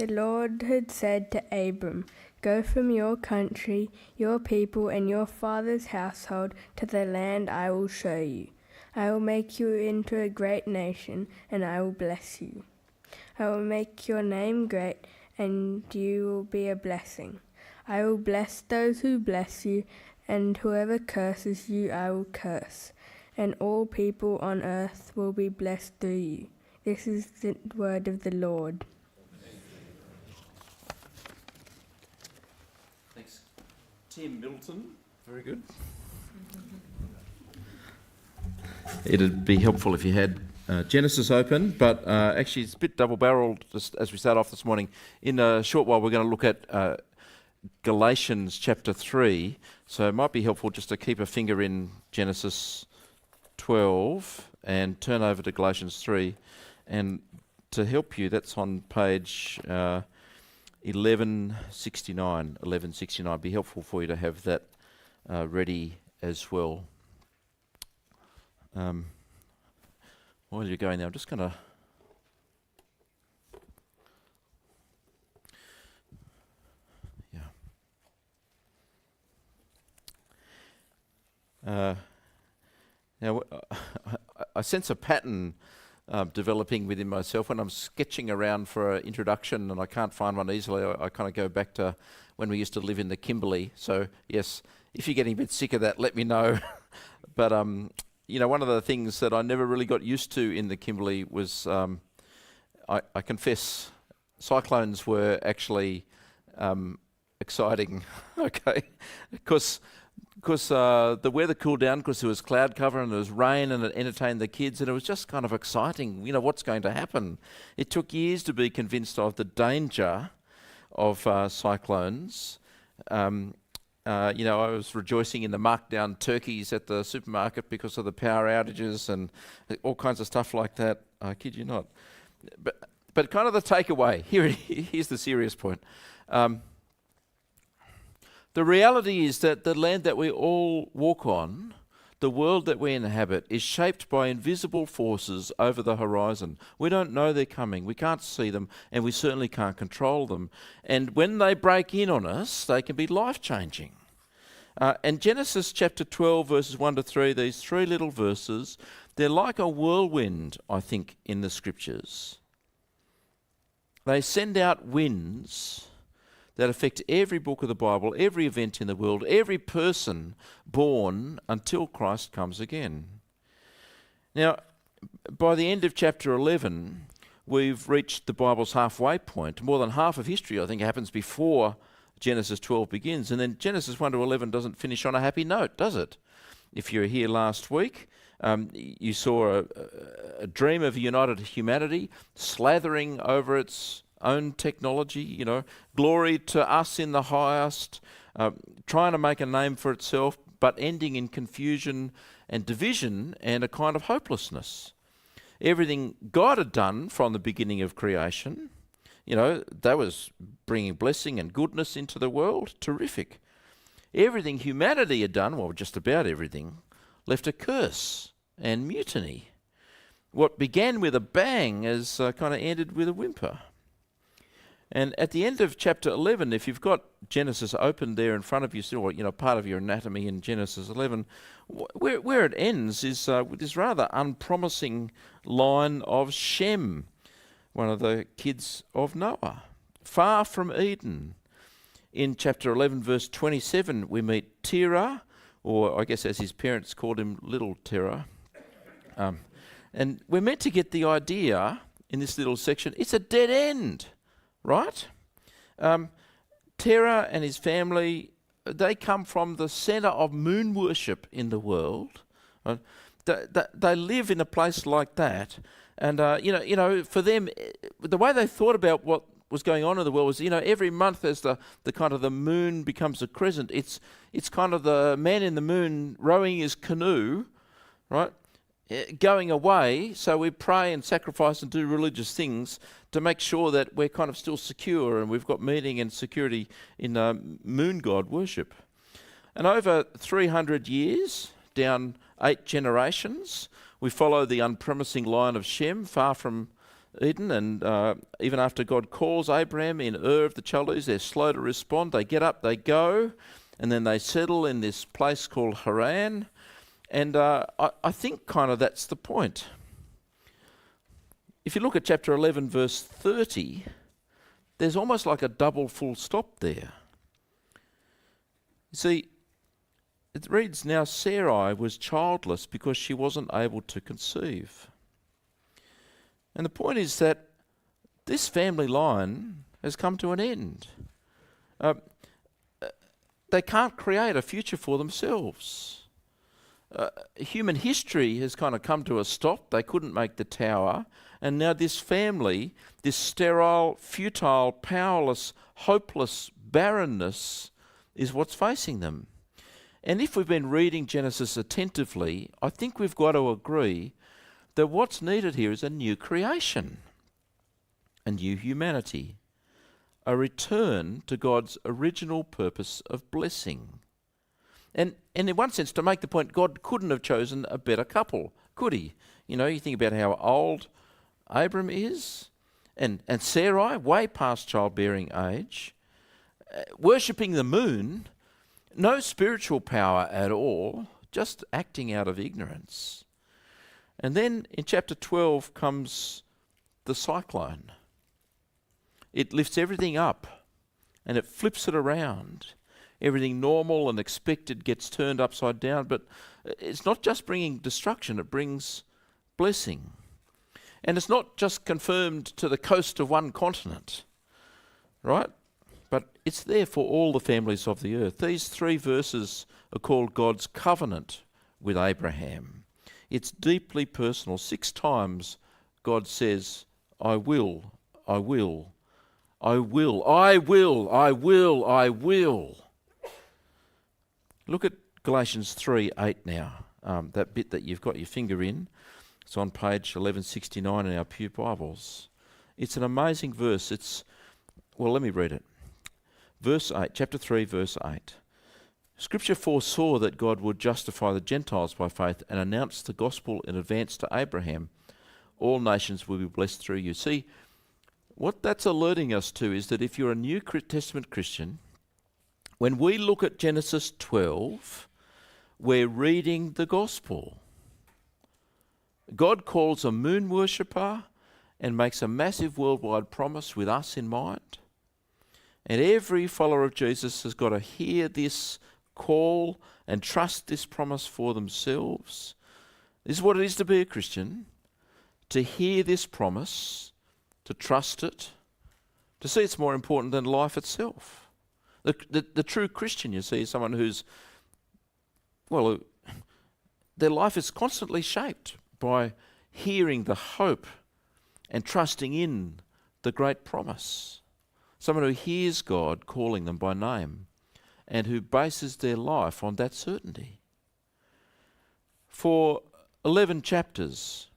The Lord had said to Abram, "Go from your country, your people, and your father's household to the land I will show you. I will make you into a great nation, and I will bless you. I will make your name great, and you will be a blessing. I will bless those who bless you, and whoever curses you I will curse, and all people on earth will be blessed through you." This is the word of the Lord. Thanks. Tim Middleton, very good. It'd be helpful if you had Genesis open, but actually it's a bit double-barreled just as we start off this morning. In a short while we're going to look at Galatians chapter 3, so it might be helpful just to keep a finger in Genesis 12 and turn over to Galatians 3. And to help you, that's on page 1169. It'd be helpful for you to have that ready as well. While you're going there, I'm just going to now I sense a pattern developing within myself when I'm sketching around for an introduction and I can't find one easily. I kind of go back to when we used to live in the Kimberley. So yes, if you're getting a bit sick of that, let me know. But one of the things that I never really got used to in the Kimberley was, I confess, cyclones were actually exciting. Okay, because the weather cooled down because there was cloud cover and there was rain and it entertained the kids and it was just kind of exciting. What's going to happen? It took years to be convinced of the danger of cyclones. I was rejoicing in the markdown turkeys at the supermarket because of the power outages and all kinds of stuff like that. I kid you not. But kind of the takeaway, here's the serious point. The reality is that the land that we all walk on, the world that we inhabit, is shaped by invisible forces over the horizon. We don't know they're coming, we can't see them, and we certainly can't control them. And when they break in on us, they can be life-changing. And Genesis chapter 12, verses 1 to 3, these three little verses, they're like a whirlwind, I think, in the scriptures. They send out winds that affect every book of the Bible, every event in the world, every person born until Christ comes again. Now, by the end of chapter 11, we've reached the Bible's halfway point. More than half of history, I think, happens before Genesis 12 begins. And then Genesis 1 to 11 doesn't finish on a happy note, does it? If you were here last week, you saw a dream of a united humanity slathering over its own technology, glory to us in the highest, trying to make a name for itself, but ending in confusion and division and a kind of hopelessness. Everything God had done from the beginning of creation, that was bringing blessing and goodness into the world. Terrific. Everything humanity had done, well, just about everything, left a curse and mutiny. What began with a bang has kind of ended with a whimper. And at the end of chapter 11, if you've got Genesis open there in front of you still, part of your anatomy in Genesis 11, where it ends is with this rather unpromising line of Shem, one of the kids of Noah. Far from Eden. In chapter 11, verse 27, we meet Terah, or I guess as his parents called him, little Terah. And we're meant to get the idea in this little section, it's a dead end. Right? Terah and his family, they come from the centre of moon worship in the world. Right? They live in a place like that. And, for them, the way they thought about what was going on in the world was, every month as the kind of the moon becomes a crescent, it's kind of the man in the moon rowing his canoe, right? Going away, so we pray and sacrifice and do religious things to make sure that we're kind of still secure and we've got meaning and security in moon god worship. And over 300 years, down 8 generations, we follow the unpromising line of Shem, far from Eden, and even after God calls Abraham in Ur of the Chaldees, they're slow to respond. They get up, they go, and then they settle in this place called Haran. And I think kind of that's the point. If you look at chapter 11, verse 30, there's almost like a double full stop there. You see, it reads, "Now Sarai was childless because she wasn't able to conceive." And the point is that this family line has come to an end. They can't create a future for themselves. Human history has kind of come to a stop. They couldn't make the tower. And now this family, this sterile, futile, powerless, hopeless barrenness is what's facing them. And if we've been reading Genesis attentively, I think we've got to agree that what's needed here is a new creation, a new humanity, a return to God's original purpose of blessing. And in one sense, to make the point, God couldn't have chosen a better couple, could he? You know, you think about how old Abram is, and Sarai, way past childbearing age, worshipping the moon, no spiritual power at all, just acting out of ignorance. And then in chapter 12 comes the cyclone. It lifts everything up and it flips it around. Everything normal and expected gets turned upside down, but it's not just bringing destruction, it brings blessing. And it's not just confirmed to the coast of one continent, right? But it's there for all the families of the earth. These 3 verses are called God's covenant with Abraham. It's deeply personal. 6 times God says, I will, I will, I will, I will, I will, I will. Look at Galatians 3:8 now, that bit that you've got your finger in. It's on page 1169 in our Pew Bibles. It's an amazing verse. Let me read it. Verse 8, chapter 3, verse 8. Scripture foresaw that God would justify the Gentiles by faith and announce the gospel in advance to Abraham. All nations will be blessed through you. See, what that's alerting us to is that if you're a New Testament Christian, when we look at Genesis 12, we're reading the gospel. God calls a moon worshipper and makes a massive worldwide promise with us in mind. And every follower of Jesus has got to hear this call and trust this promise for themselves. This is what it is to be a Christian, to hear this promise, to trust it, to see it's more important than life itself. The true Christian, you see, is someone who's, their life is constantly shaped by hearing the hope and trusting in the great promise. Someone who hears God calling them by name and who bases their life on that certainty. For 11 chapters,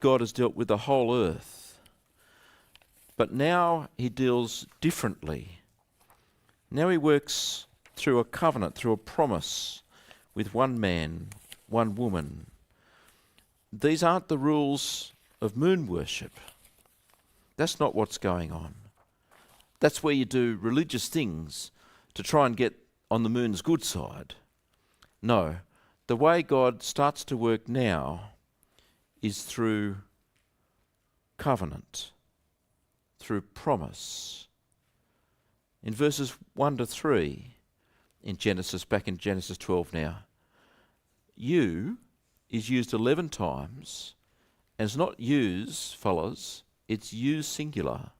God has dealt with the whole earth. But now he deals differently. Now he works through a covenant, through a promise with one man, one woman. These aren't the rules of moon worship. That's not what's going on. That's where you do religious things to try and get on the moon's good side. No, the way God starts to work now is through covenant, through promise. In verses 1 to 3 in Genesis, back in Genesis 12 now, you is used 11 times, and it's not yous, fellas, it's you singular.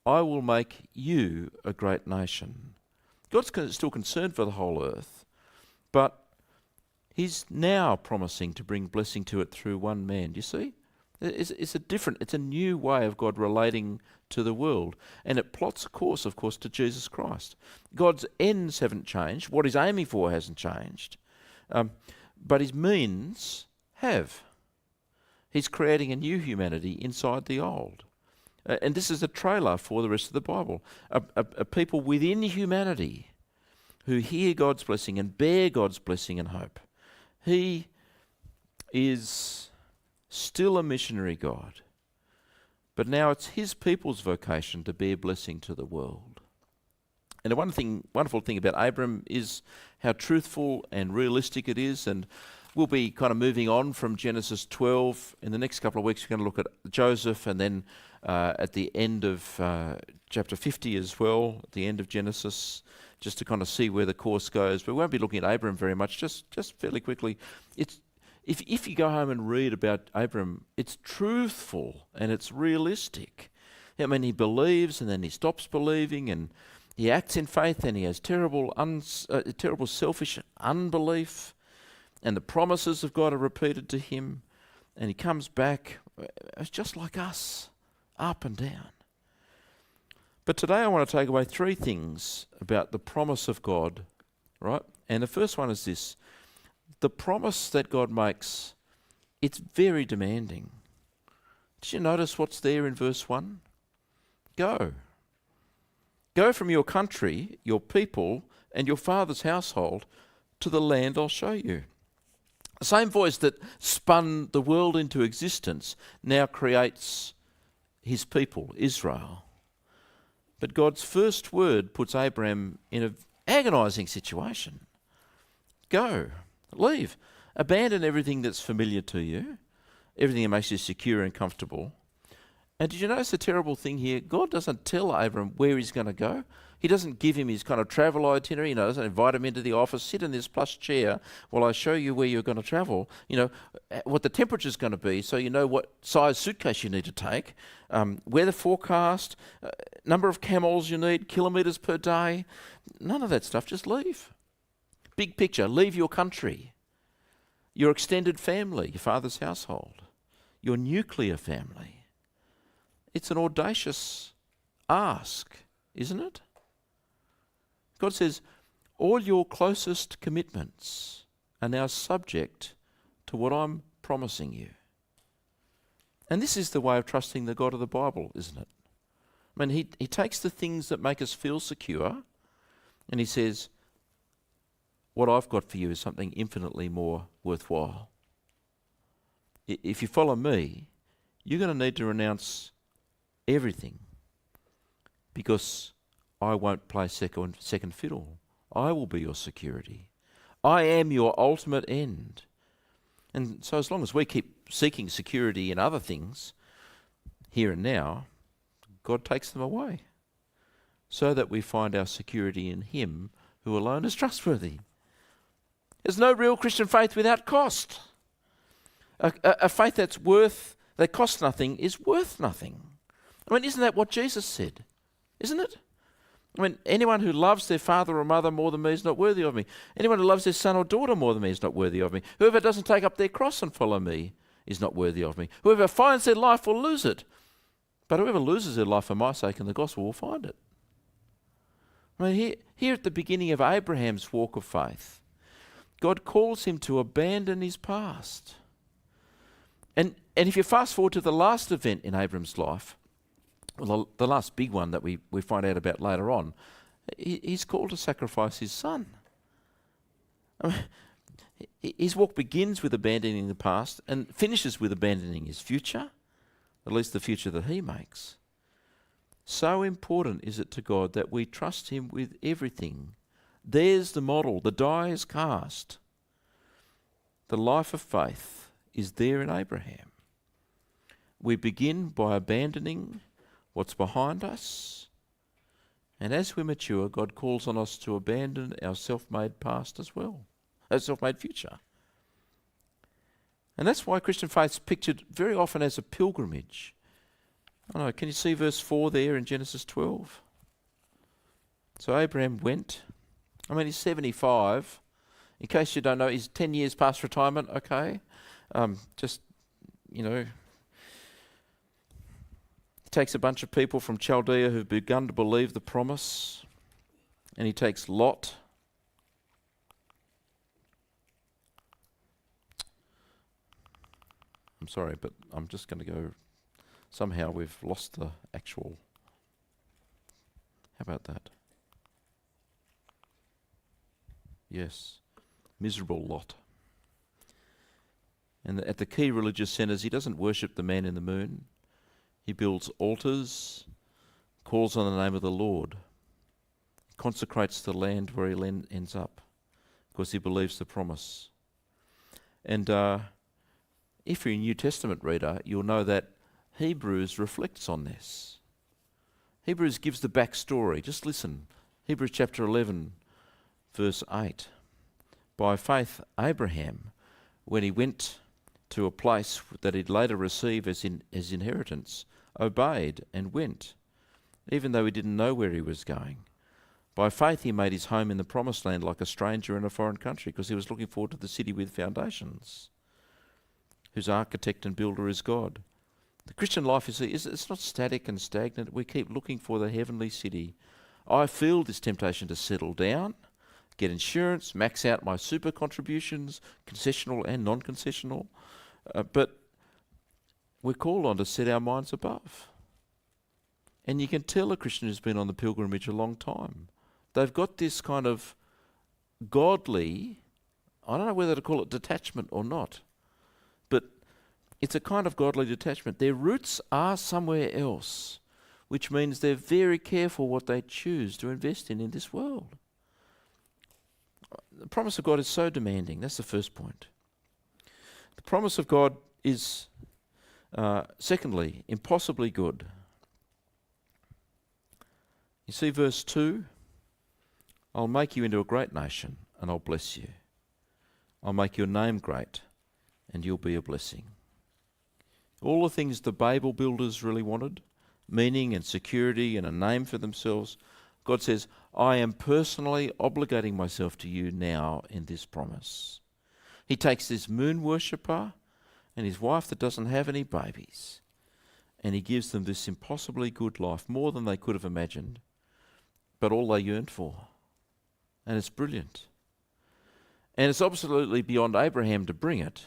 I will make you a great nation. God's still concerned for the whole earth, but he's now promising to bring blessing to it through one man. Do you see? It's a new way of God relating to the world, and it plots a course, of course, to Jesus Christ. God's ends haven't changed. What he's aiming for hasn't changed, but his means have. He's creating a new humanity inside the old. And this is a trailer for the rest of the Bible. A people within humanity who hear God's blessing and bear God's blessing and hope. He is still a missionary God But now it's his people's vocation to be a blessing to the world. And the wonderful thing about Abram is how truthful and realistic it is. And we'll be kind of moving on from Genesis 12. In the next couple of weeks, we're going to look at Joseph, and then at the end of chapter 50 as well, at the end of Genesis, just to kind of see where the course goes. But we won't be looking at Abram very much, just fairly quickly. If you go home and read about Abram, it's truthful and it's realistic. I mean, he believes and then he stops believing, and he acts in faith, and he has terrible selfish unbelief, and the promises of God are repeated to him, and he comes back. It's just like us, up and down. But today I want to take away three things about the promise of God, right? And the first one is this. The promise that God makes, it's very demanding. Did you notice what's there in verse 1? Go. Go from your country, your people, and your father's household to the land I'll show you. The same voice that spun the world into existence now creates his people, Israel. But God's first word puts Abraham in an agonizing situation. Go. Leave. Abandon everything that's familiar to you, everything that makes you secure and comfortable. And did you notice the terrible thing here? God doesn't tell Abram where he's going to go. He doesn't give him his kind of travel itinerary. He doesn't invite him into the office, sit in this plush chair while I show you where you're going to travel, what the temperature's going to be, so you know what size suitcase you need to take, weather forecast, number of camels you need, kilometres per day. None of that stuff. Just leave. Big picture, leave your country, your extended family, your father's household, your nuclear family. It's an audacious ask, isn't it? God says, all your closest commitments are now subject to what I'm promising you. And this is the way of trusting the God of the Bible, isn't it? I mean, he takes the things that make us feel secure, and he says, what I've got for you is something infinitely more worthwhile. If you follow me, you're going to need to renounce everything, because I won't play second fiddle. I will be your security. I am your ultimate end. And so as long as we keep seeking security in other things, here and now, God takes them away, so that we find our security in him who alone is trustworthy. There's no real Christian faith without cost. A faith that costs nothing is worth nothing. I mean, isn't that what Jesus said? Isn't it? I mean, anyone who loves their father or mother more than me is not worthy of me. Anyone who loves their son or daughter more than me is not worthy of me. Whoever doesn't take up their cross and follow me is not worthy of me. Whoever finds their life will lose it. But whoever loses their life for my sake and the gospel will find it. I mean, here at the beginning of Abraham's walk of faith, God calls him to abandon his past. And if you fast forward to the last event in Abram's life, well, the last big one that we find out about later on, he's called to sacrifice his son. I mean, his walk begins with abandoning the past and finishes with abandoning his future, at least the future that he makes. So important is it to God that we trust him with everything. There's the model. The die is cast. The life of faith is there in Abraham. We begin by abandoning what's behind us, and as we mature, God calls on us to abandon our self-made past as well, our self-made future. And that's why Christian faith's pictured very often as a pilgrimage. I don't know, can you see verse 4 there in Genesis 12? So Abraham went. I mean, he's 75. In case you don't know, he's 10 years past retirement, okay? He takes a bunch of people from Chaldea who've begun to believe the promise, and he takes Lot. I'm sorry, but I'm just going to go. Somehow we've lost the actual. How about that? Yes, miserable Lot. And at the key religious centres, he doesn't worship the man in the moon. He builds altars, calls on the name of the Lord, consecrates the land where he ends up, because he believes the promise. And if you're a New Testament reader, you'll know that Hebrews reflects on this. Hebrews gives the backstory. Just listen. Hebrews chapter 11, verse 8. By faith, Abraham, when he went to a place that he'd later receive as inheritance, obeyed and went, even though he didn't know where he was going. By faith, he made his home in the promised land like a stranger in a foreign country, because he was looking forward to the city with foundations, whose architect and builder is God. The Christian life, you see, it's not static and stagnant. We keep looking for the heavenly city. I feel this temptation to settle down, get insurance, max out my super contributions, concessional and non-concessional. But we're called on to set our minds above. And you can tell a Christian who's been on the pilgrimage a long time. They've got this kind of godly, I don't know whether to call it detachment or not, but it's a kind of godly detachment. Their roots are somewhere else, which means they're very careful what they choose to invest in this world. The promise of God is so demanding. That's the first point. The promise of God is, secondly, impossibly good. You see verse 2? I'll make you into a great nation and I'll bless you. I'll make your name great and you'll be a blessing. All the things the Babel builders really wanted, meaning and security and a name for themselves, God says, I am personally obligating myself to you now in this promise. He takes this moon worshipper and his wife that doesn't have any babies, and he gives them this impossibly good life, more than they could have imagined, but all they yearned for. And it's brilliant. And it's absolutely beyond Abraham to bring it,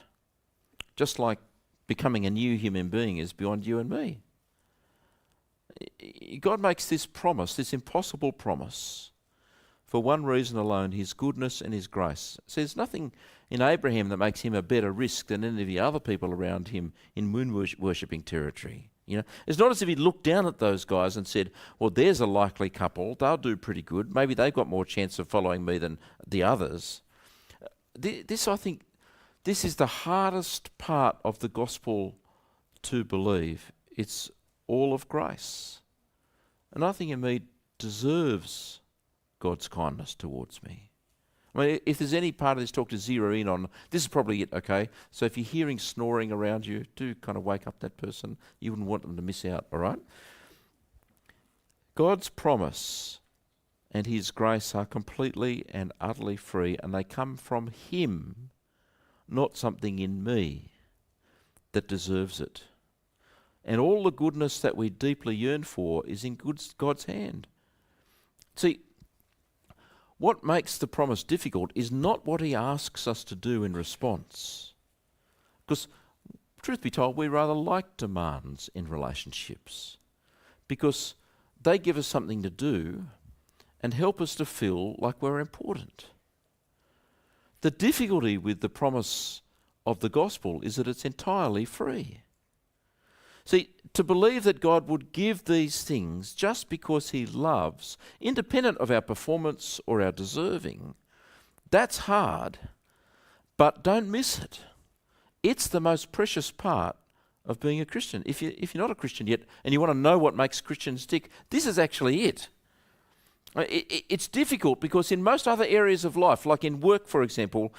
just like becoming a new human being is beyond you and me. God makes this promise, this impossible promise, for one reason alone, his goodness and his grace. So there's nothing in Abraham that makes him a better risk than any of the other people around him in moon worshipping territory. You know, it's not as if he looked down at those guys and said, well, there's a likely couple, they'll do pretty good, maybe they've got more chance of following me than the others. I think this is the hardest part of the gospel to believe. It's all of grace. And nothing in me deserves God's kindness towards me. I mean, if there's any part of this talk to zero in on, this is probably it, okay? So if you're hearing snoring around you, do kind of wake up that person. You wouldn't want them to miss out, all right? God's promise and his grace are completely and utterly free, and they come from him, not something in me that deserves it. And all the goodness that we deeply yearn for is in God's hand. See, what makes the promise difficult is not what he asks us to do in response. Because, truth be told, we rather like demands in relationships, because they give us something to do and help us to feel like we're important. The difficulty with the promise of the gospel is that it's entirely free. See, to believe that God would give these things just because he loves, independent of our performance or our deserving, that's hard, but don't miss it. It's the most precious part of being a Christian. If you're not a Christian yet and you want to know what makes Christians tick, this is actually it. It's difficult because in most other areas of life, like in work, for example,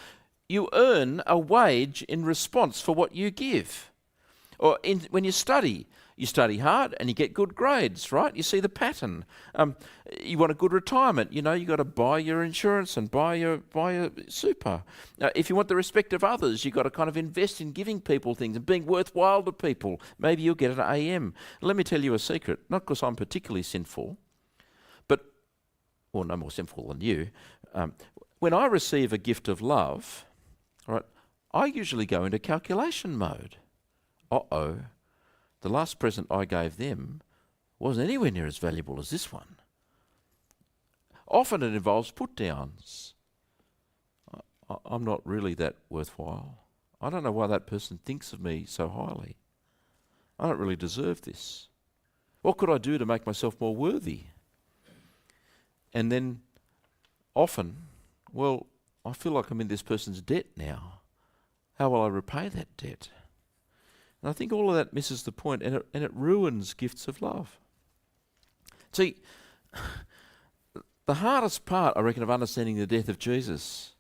you earn a wage in response for what you give. Or when you study hard and you get good grades, right? You see the pattern. You want a good retirement, you got to buy your insurance and buy your super. If you want the respect of others, you've got to kind of invest in giving people things and being worthwhile to people. Maybe you'll get an AM. Let me tell you a secret, not because I'm particularly sinful, or no more sinful than you. When I receive a gift of love, right, I usually go into calculation mode. The last present I gave them wasn't anywhere near as valuable as this one. Often it involves put-downs. I'm not really that worthwhile. I don't know why that person thinks of me so highly. I don't really deserve this. What could I do to make myself more worthy? And then often, well, I feel like I'm in this person's debt now. How will I repay that debt? And I think all of that misses the point, and it ruins gifts of love. See, the hardest part, I reckon, of understanding the death of Jesus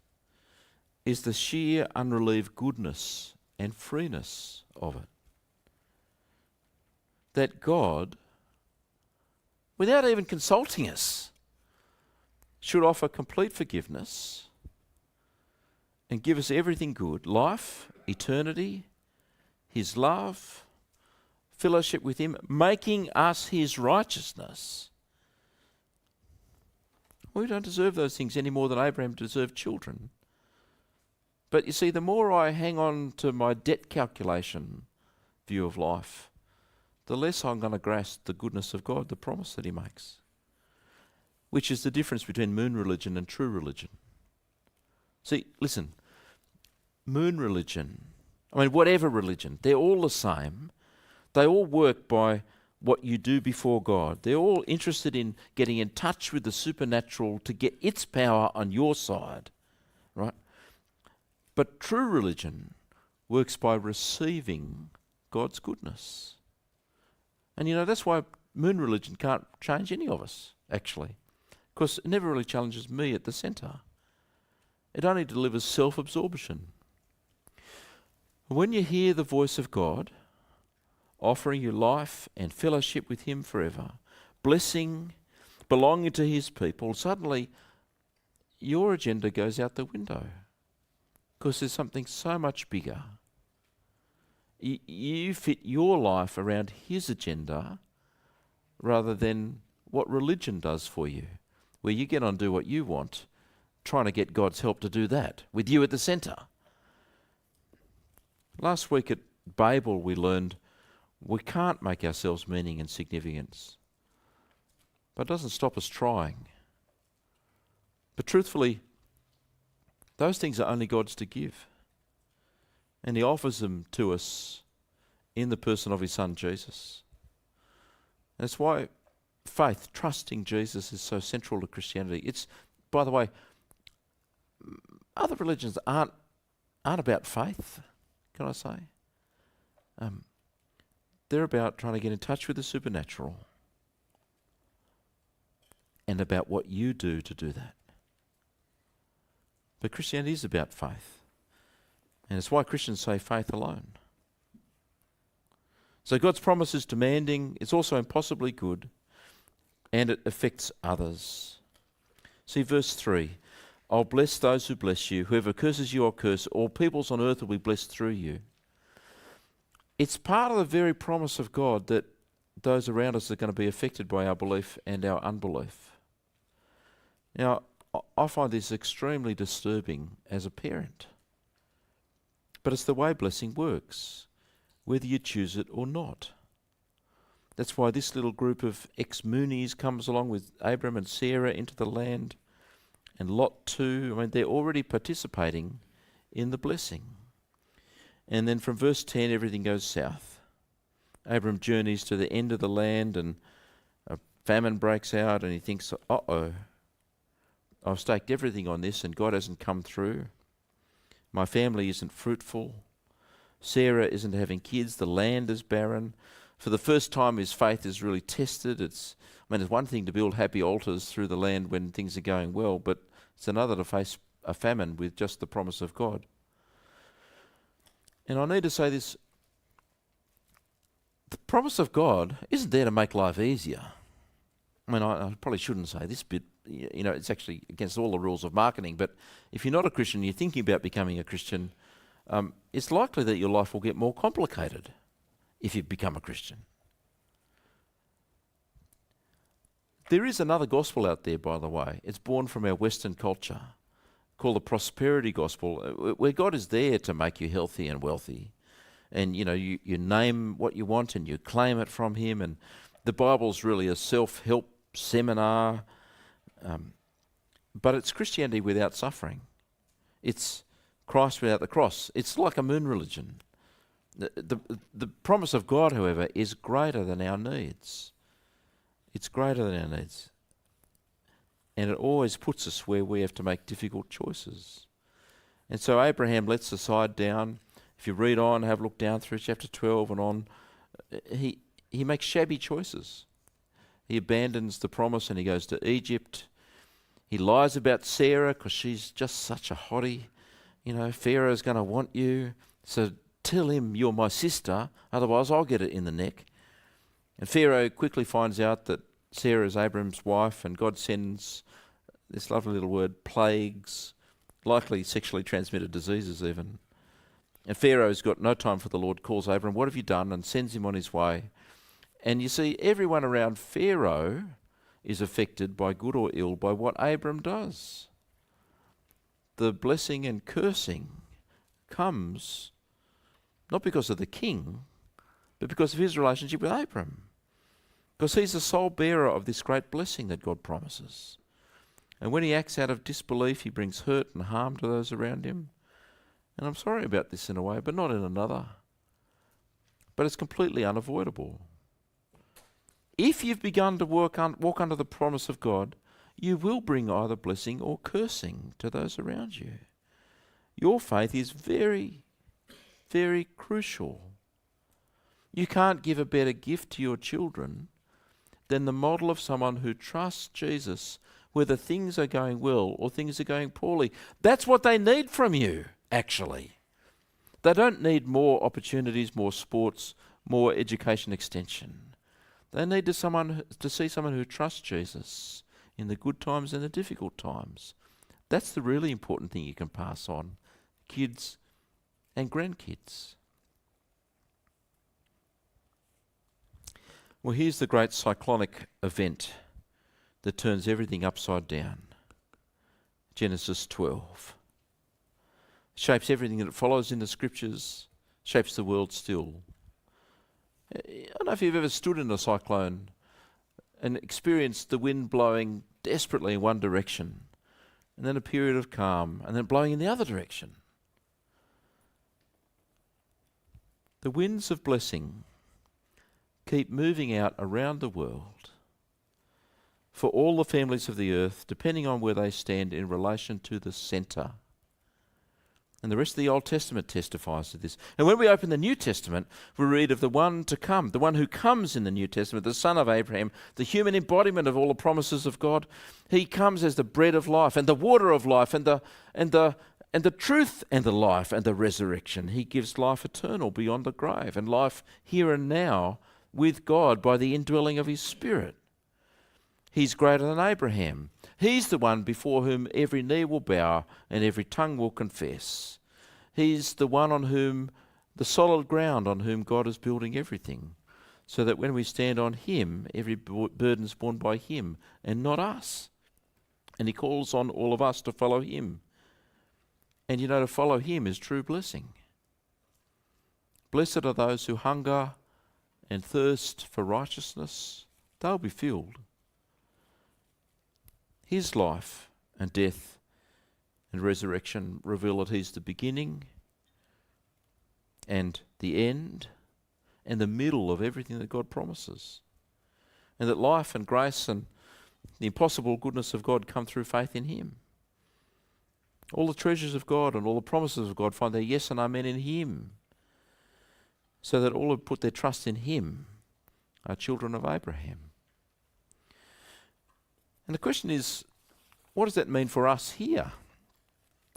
is the sheer unrelieved goodness and freeness of it. That God, without even consulting us, should offer complete forgiveness and give us everything good, life, eternity, His love, fellowship with Him, making us His righteousness. We don't deserve those things any more than Abraham deserved children. But you see, the more I hang on to my debt calculation view of life, the less I'm going to grasp the goodness of God, the promise that He makes, which is the difference between moon religion and true religion. See, listen, moon religion, whatever religion, they're all the same. They all work by what you do before God. They're all interested in getting in touch with the supernatural to get its power on your side, right? But true religion works by receiving God's goodness. And that's why moon religion can't change any of us, actually, because it never really challenges me at the centre. It only delivers self-absorption. When you hear the voice of God offering you life and fellowship with Him forever, blessing, belonging to His people, suddenly your agenda goes out the window because there's something so much bigger. You fit your life around His agenda rather than what religion does for you, where you get on and do what you want, trying to get God's help to do that, with you at the centre. Last week at Babel we learned we can't make ourselves meaning and significance, but it doesn't stop us trying. But truthfully, those things are only God's to give. And He offers them to us in the person of His Son, Jesus. And that's why faith, trusting Jesus, is so central to Christianity. It's, by the way, other religions aren't about faith, can I say? They're about trying to get in touch with the supernatural and about what you do to do that. But Christianity is about faith. And it's why Christians say faith alone. So God's promise is demanding, it's also impossibly good, and it affects others. See verse 3, I'll bless those who bless you. Whoever curses you, I'll curse. All peoples on earth will be blessed through you. It's part of the very promise of God that those around us are going to be affected by our belief and our unbelief. Now, I find this extremely disturbing as a parent. But it's the way blessing works, whether you choose it or not. That's why this little group of ex-Moonies comes along with Abram and Sarah into the land, and Lot too. They're already participating in the blessing. And then from verse 10, everything goes south. Abram journeys to the end of the land, and a famine breaks out, and he thinks, uh-oh, I've staked everything on this, and God hasn't come through. My family isn't fruitful. Sarah isn't having kids. The land is barren. For the first time, his faith is really tested. It's one thing to build happy altars through the land when things are going well, but it's another to face a famine with just the promise of God. And I need to say this, the promise of God isn't there to make life easier. I probably shouldn't say this bit, it's actually against all the rules of marketing, but if you're not a Christian, you're thinking about becoming a Christian, it's likely that your life will get more complicated if you become a Christian. There is another gospel out there, by the way. It's born from our Western culture, called the prosperity gospel, where God is there to make you healthy and wealthy. And, you name what you want and you claim it from Him. And the Bible's really a self-help seminar. But it's Christianity without suffering. It's Christ without the cross. It's like a moon religion. The promise of God, however, is greater than our needs. It's greater than our needs. And it always puts us where we have to make difficult choices. And so Abraham lets the side down. If you read on, have a look down through chapter 12 and on, he makes shabby choices. He abandons the promise and he goes to Egypt. He lies about Sarah because she's just such a hottie. You know, Pharaoh's going to want you. So tell him you're my sister, otherwise I'll get it in the neck. And Pharaoh quickly finds out that Sarah is Abraham's wife, and God sends this lovely little word, plagues, likely sexually transmitted diseases even. And Pharaoh's got no time for the Lord, calls Abraham, what have you done? And sends him on his way. And you see, everyone around Pharaoh is affected by good or ill by what Abram does. The blessing and cursing comes not because of the king, but because of his relationship with Abram. Because he's the sole bearer of this great blessing that God promises. And when he acts out of disbelief, he brings hurt and harm to those around him. And I'm sorry about this in a way, but not in another. But it's completely unavoidable. If you've begun to walk under the promise of God, you will bring either blessing or cursing to those around you. Your faith is very, very crucial. You can't give a better gift to your children than the model of someone who trusts Jesus, whether things are going well or things are going poorly. That's what they need from you, actually. They don't need more opportunities, more sports, more education extension. They need to see someone who trusts Jesus in the good times and the difficult times. That's the really important thing you can pass on, kids and grandkids. Well, here's the great cyclonic event that turns everything upside down. Genesis 12. Shapes everything that follows in the scriptures, shapes the world still. I don't know if you've ever stood in a cyclone and experienced the wind blowing desperately in one direction, and then a period of calm, and then blowing in the other direction. The winds of blessing keep moving out around the world for all the families of the earth, depending on where they stand in relation to the centre. And the rest of the Old Testament testifies to this. And when we open the New Testament, we read of the one to come, the one who comes in the New Testament, the son of Abraham, the human embodiment of all the promises of God. He comes as the bread of life and the water of life and the truth and the life and the resurrection. He gives life eternal beyond the grave and life here and now with God by the indwelling of his Spirit. He's greater than Abraham. He's the one before whom every knee will bow and every tongue will confess. He's the one on whom, the solid ground on whom God is building everything, so that when we stand on him, every burden's borne by him and not us. And he calls on all of us to follow him. And to follow him is true blessing. Blessed are those who hunger and thirst for righteousness. They'll be filled. His life and death and resurrection reveal that he's the beginning and the end and the middle of everything that God promises. And that life and grace and the impossible goodness of God come through faith in him. All the treasures of God and all the promises of God find their yes and amen in him, so that all who put their trust in him are children of Abraham. And the question is, what does that mean for us here?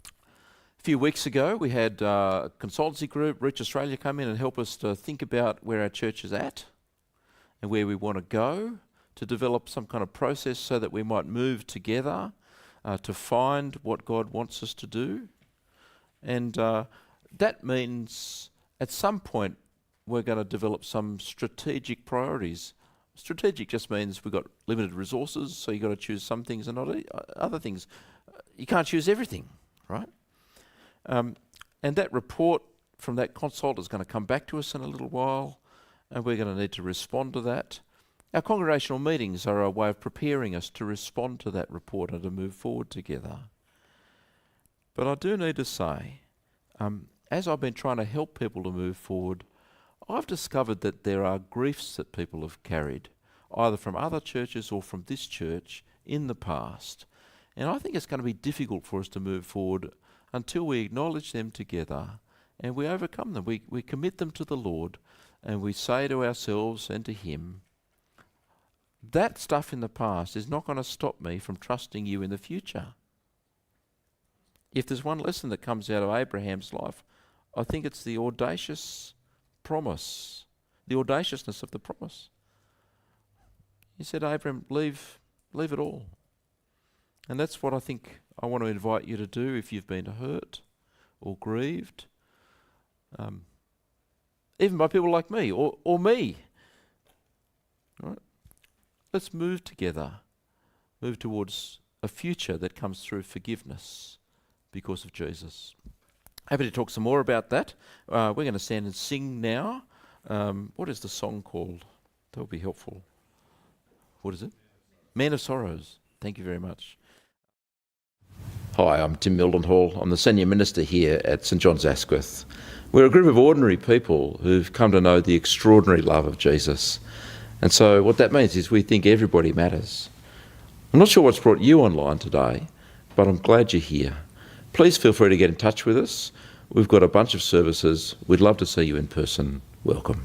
A few weeks ago, we had a consultancy group, Reach Australia, come in and help us to think about where our church is at and where we want to go, to develop some kind of process so that we might move together to find what God wants us to do. And that means at some point we're going to develop some strategic priorities. Strategic just means we've got limited resources, so you've got to choose some things and not other things. You can't choose everything, right? And that report from that consult is going to come back to us in a little while, and we're going to need to respond to that. Our congregational meetings are a way of preparing us to respond to that report and to move forward together. But I do need to say, as I've been trying to help people to move forward, I've discovered that there are griefs that people have carried, either from other churches or from this church in the past. And I think it's going to be difficult for us to move forward until we acknowledge them together and we overcome them. We commit them to the Lord and we say to ourselves and to Him, that stuff in the past is not going to stop me from trusting you in the future. If there's one lesson that comes out of Abraham's life, I think it's the audacious promise, the audaciousness of the promise. He said, Abraham, leave it all. And that's what I think I want to invite you to do if you've been hurt or grieved, even by people like me or me. Right? Let's move together, move towards a future that comes through forgiveness because of Jesus. Happy to talk some more about that. We're going to stand and sing now. What is the song called? That will be helpful. What is it? Man of Sorrows. Thank you very much. Hi, I'm Tim Mildenhall. I'm the Senior Minister here at St John's Asquith. We're a group of ordinary people who've come to know the extraordinary love of Jesus. And so what that means is we think everybody matters. I'm not sure what's brought you online today, but I'm glad you're here. Please feel free to get in touch with us. We've got a bunch of services. We'd love to see you in person. Welcome.